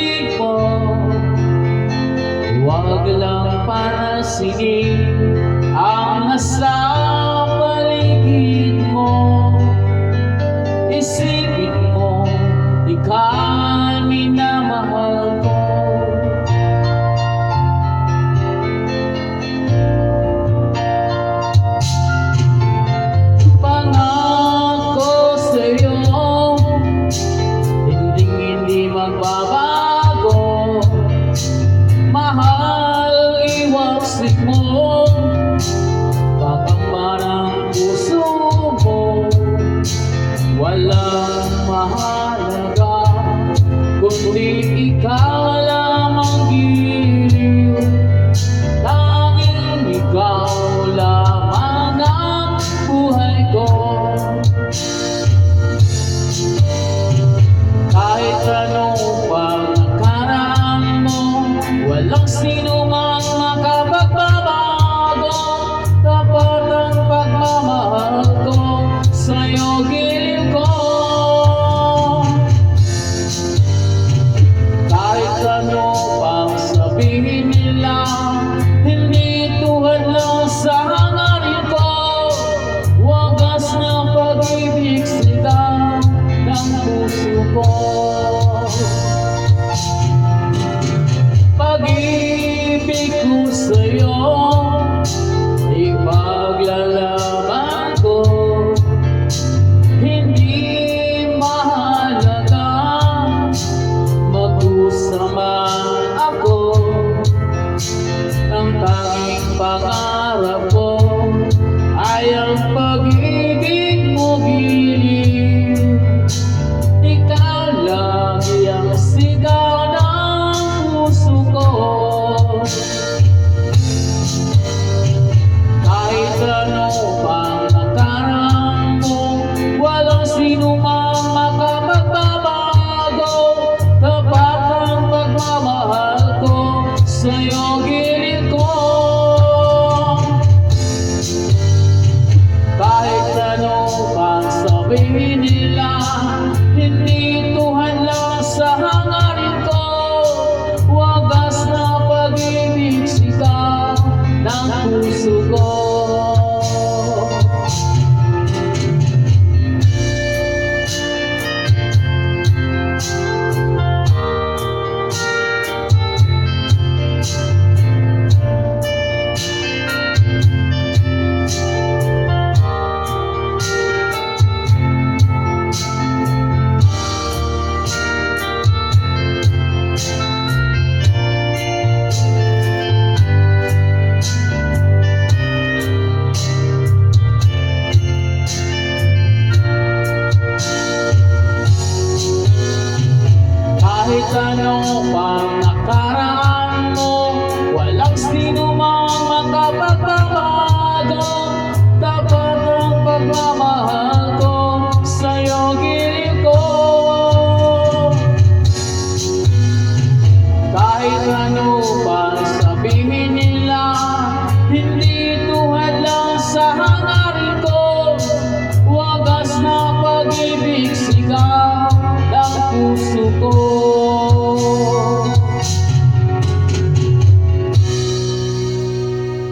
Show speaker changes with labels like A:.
A: pag-ibig mo, huwag lang panasinin ang nasa paligid mo. Isipin mo, ikaw minamahal ko. Pangako sa'yo, hindi magbabago. Mahal, iwasin mo, kakamba ng puso mo. Walang mahalaga, kundi ikaw lamang giliw. Tanging ikaw lamang ang buhay ko. Kahit ano pang nakaraan mo, walang sino mang makapagbabago. Tapat ang pagmamahal ko sa'yo, giliw ko. Kahit ano pang sabihin nila, hindi tuhad lang sa hangarin ko. Wagas na pag-ibig sila ng puso ko. Pag-ibig ko sa'yo, ipaglalaban ko. Hindi mahalaga mag-usaman ako. Ang tanging pangarap ko ay ang pag-ibig mo, giliw. Ikaw lagi ang sigaw ng puso ko. Kahit ano pang nakaraan mo, walang sino mang makapagbabago. Tapat ang pagmamahal ko sa'yo, giliw ko. Kahit ano pang sabihin nila, hindi tuhad lang sa hangarin ko. Wagas na pag-ibig sigaw ng puso ko. Kahit ano pang nakaraan mo, walang sino mang makapagbabago. Tapat ang pagmamahal ko sa'yo, giliw ko. Kahit ano